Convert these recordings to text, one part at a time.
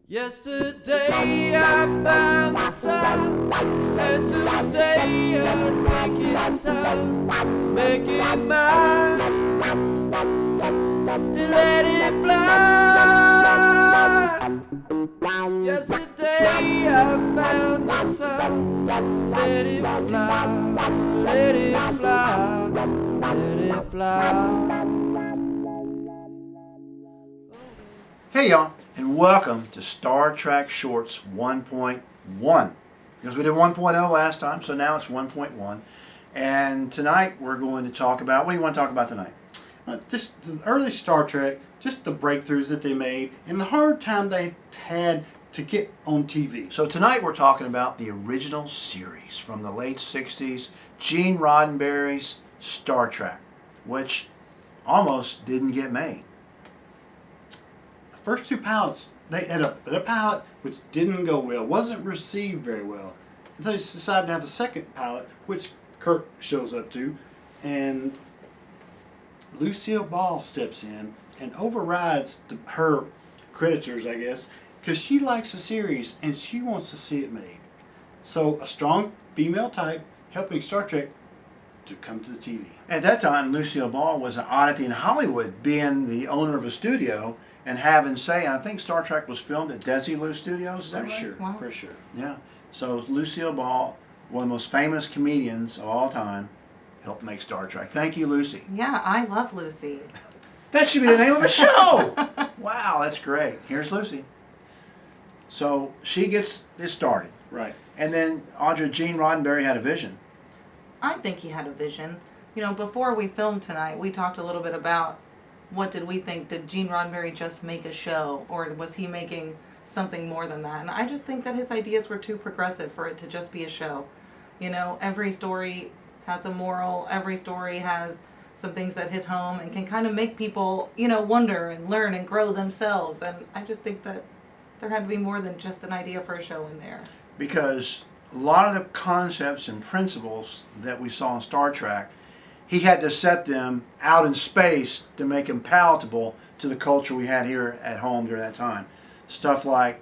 Yesterday I found the time, and today I think it's time to make it mine and let it fly. Yesterday I found the time to let it fly, let it fly, let it fly. Hey y'all, and welcome to Star Trek Shorts 1.1. Because we did 1.0 last time, so now it's 1.1. And tonight we're going to talk about, what do you want to talk about tonight? Just the early Star Trek, just the breakthroughs that they made, and the hard time they had to get on TV. So tonight we're talking about the original series from the late 60s, Gene Roddenberry's Star Trek, which almost didn't get made. The first two pilots, they had a pilot which didn't go well, wasn't received very well. And they decided to have a second pilot, which Kirk shows up to, and Lucille Ball steps in and overrides her creditors, I guess, because she likes the series and she wants to see it made. So a strong female type helping Star Trek to come to the TV. At that time, Lucille Ball was an oddity in Hollywood, being the owner of a studio and having say. And I think Star Trek was filmed at Desilu Studios. Is that For right? sure, Wow. for sure. Yeah. So Lucille Ball, one of the most famous comedians of all time, helped make Star Trek. Thank you, Lucy. Yeah, I love Lucy. That should be the name of a show. Wow, that's great. Here's Lucy. So she gets this started. Right. And then Audra, Gene Roddenberry had a vision. I think he had a vision. You know, before we filmed tonight, we talked a little bit about what did we think. Did Gene Roddenberry just make a show, or was he making something more than that? And I just think that his ideas were too progressive for it to just be a show. You know, every story has a moral, every story has some things that hit home and can kind of make people, you know, wonder and learn and grow themselves. And I just think that there had to be more than just an idea for a show in there. Because a lot of the concepts and principles that we saw in Star Trek, he had to set them out in space to make them palatable to the culture we had here at home during that time. Stuff like,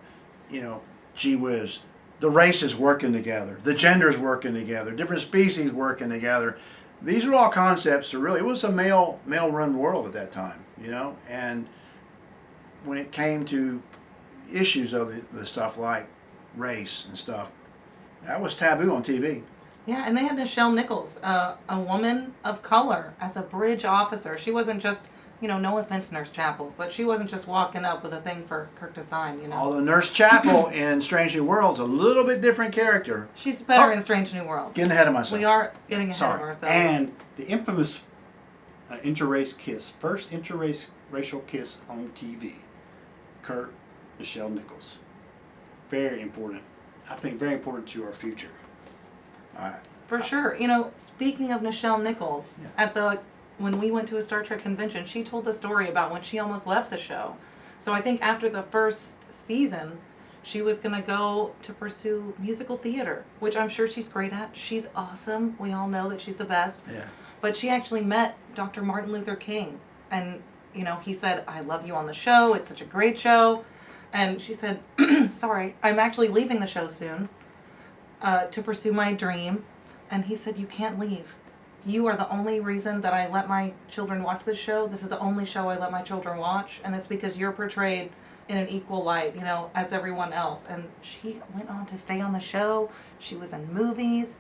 gee whiz, the races working together, the genders working together, different species working together. These are all concepts that really, it was a male-run world at that time, and when it came to issues of the stuff like race and stuff, that was taboo on TV. Yeah, and they had Nichelle Nichols, a woman of color, as a bridge officer. She wasn't just, no offense, Nurse Chapel, but she wasn't just walking up with a thing for Kirk to sign, Although Nurse Chapel in Strange New World's a little bit different character. She's better in Strange New Worlds. Getting ahead of myself. We are getting ahead Sorry. of ourselves. And the infamous interrace kiss, first racial kiss on TV, Kirk, Nichelle Nichols. Very important. I think very important to our future. All right. For sure. Speaking of Nichelle Nichols, Yeah. when we went to a Star Trek convention, she told the story about when she almost left the show. So I think after the first season, she was going to go to pursue musical theater, which I'm sure she's great at. She's awesome. We all know that she's the best. Yeah. But she actually met Dr. Martin Luther King. And, he said, I love you on the show. It's such a great show. And she said, sorry, I'm actually leaving the show soon to pursue my dream. And he said, you can't leave. You are the only reason that I let my children watch this show. This is the only show I let my children watch. And it's because you're portrayed in an equal light, as everyone else. And she went on to stay on the show. She was in movies.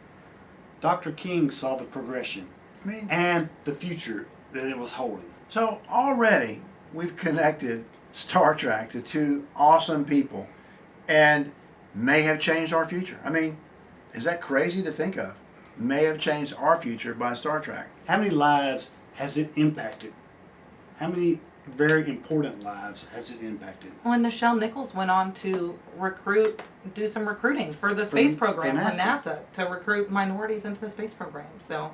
Dr. King saw the progression I mean, and the future that it was holding. so already we've connected Star Trek to two awesome people and may have changed our future. I mean, is that crazy to think of? May have changed our future by Star Trek. How many lives has it impacted? How many very important lives has it impacted? When Nichelle Nichols went on to do some recruiting for the space program for NASA to recruit minorities into the space program. So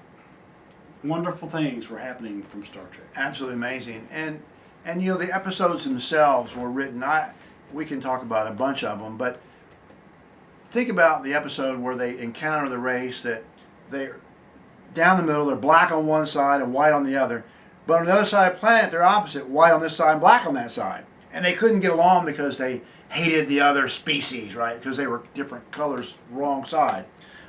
Wonderful things were happening from Star Trek. Absolutely amazing. And the episodes themselves were written. We can talk about a bunch of them, but think about the episode where they encounter the race that they're down the middle, they're black on one side and white on the other. But on the other side of the planet, they're opposite, white on this side and black on that side. And they couldn't get along because they hated the other species, right? Because they were different colors, wrong side.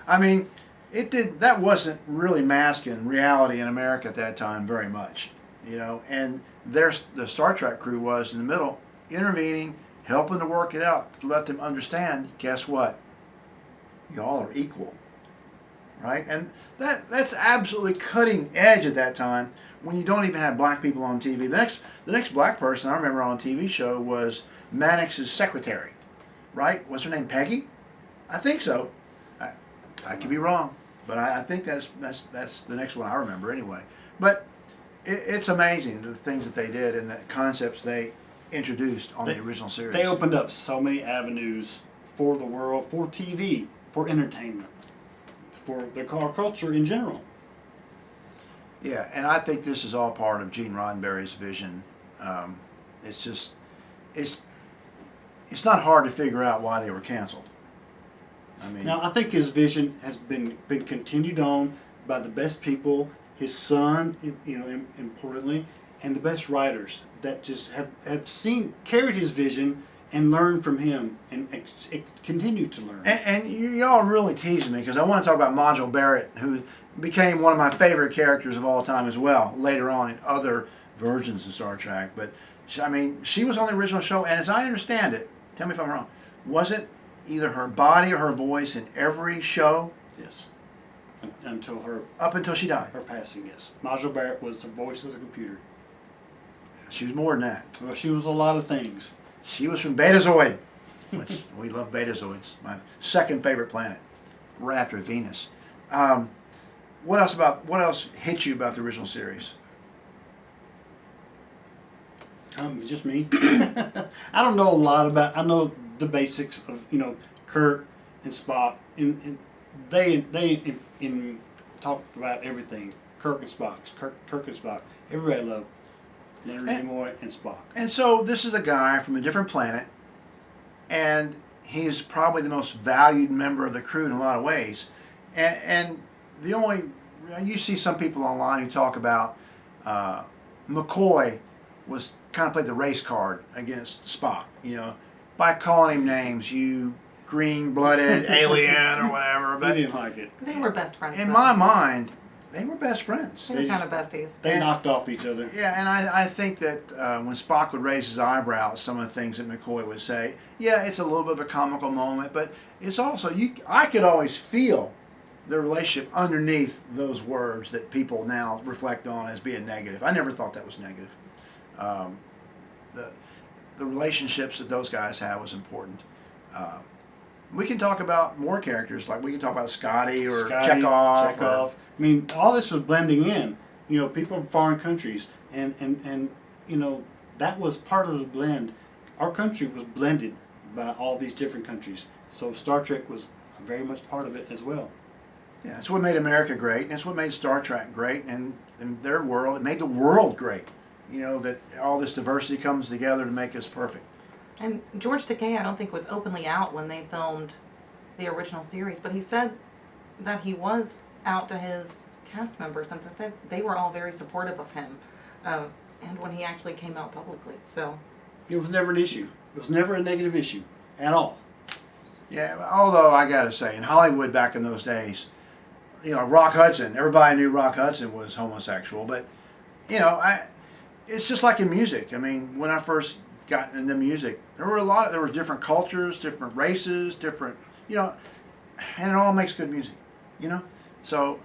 I mean, that wasn't really masking reality in America at that time very much, you know. And the Star Trek crew was in the middle, intervening, helping to work it out, to let them understand. Guess what? Y'all are equal, right? And that's absolutely cutting edge at that time when you don't even have black people on TV. The next black person I remember on a TV show was Mannix's secretary, right? What's her name? Peggy? I think so. I could be wrong, but I think that's the next one I remember anyway. But it's amazing the things that they did and the concepts they introduced on the original series. They opened up so many avenues for the world, for TV, for entertainment, for the car culture in general. Yeah, and I think this is all part of Gene Roddenberry's vision. It's not hard to figure out why they were canceled. I mean, Now, I think his vision has been continued on by the best people, his son, importantly, and the best writers that just have carried his vision and learned from him and continue to learn. and y'all really teasing me because I want to talk about Majel Barrett, who became one of my favorite characters of all time as well, later on in other versions of Star Trek. But, she was on the original show, and as I understand it, tell me if I'm wrong, wasn't either her body or her voice in every show? Yes. Until her Up until she died. passing, yes. Majel Barrett was the voice of the computer. She was more than that. Well, she was a lot of things. She was from Betazoid, which we love Betazoids. My second favorite planet, right after Venus. What else hit you about the original series? Just me. I don't know a lot about. I know the basics of Kirk and Spock. They talked about everything. Kirk and Spock. Everybody loved Leonard Nimoy and Spock. And so this is a guy from a different planet, and he's probably the most valued member of the crew in a lot of ways. And the only you see some people online who talk about McCoy was kind of played the race card against Spock, by calling him names, you green-blooded alien or whatever. They But didn't like it. They were best friends. in though. my mind, they were best friends. They were They kind just- of besties. They And- knocked off each other. Yeah, and I think that when Spock would raise his eyebrow at some of the things that McCoy would say, yeah, it's a little bit of a comical moment, but it's also, I could always feel the relationship underneath those words that people now reflect on as being negative. I never thought that was negative. The relationships that those guys have was important. We can talk about more characters, like we can talk about Scotty or Chekhov. I mean, all this was blending in. People from foreign countries, and that was part of the blend. Our country was blended by all these different countries, so Star Trek was very much part of it as well. Yeah, it's what made America great, and it's what made Star Trek great, and in their world, it made the world great. That all this diversity comes together to make us perfect. And George Takei, I don't think, was openly out when they filmed the original series, but he said that he was out to his cast members and that they were all very supportive of him, and when he actually came out publicly. So It was never an issue. It was never a negative issue at all. Yeah, although I gotta say, in Hollywood back in those days, Rock Hudson, everybody knew Rock Hudson was homosexual, but it's just like in music. I mean, when I first got into music, there were different cultures, different races, different, and it all makes good music, So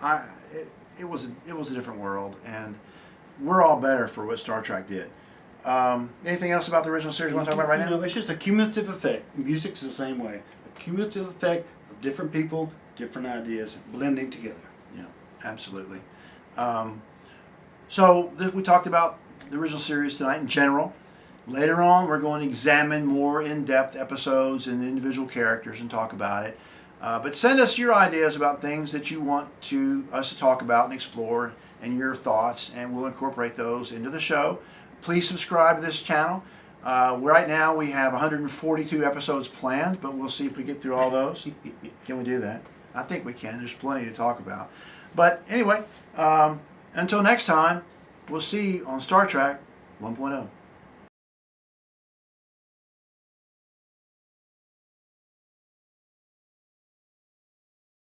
it was a different world, and we're all better for what Star Trek did. Anything else about the original series you want to talk about right now? It's just a cumulative effect. Music's the same way. A cumulative effect of different people, different ideas, blending together. Yeah, absolutely. We talked about the original series tonight in general. Later on, we're going to examine more in-depth episodes and individual characters and talk about it. But send us your ideas about things that you want us to talk about and explore, and your thoughts, and we'll incorporate those into the show. Please subscribe to this channel. Right now we have 142 episodes planned, but we'll see if we get through all those. Can we do that? I think we can. There's plenty to talk about. But anyway, until next time, we'll see you on Star Trek 1.0.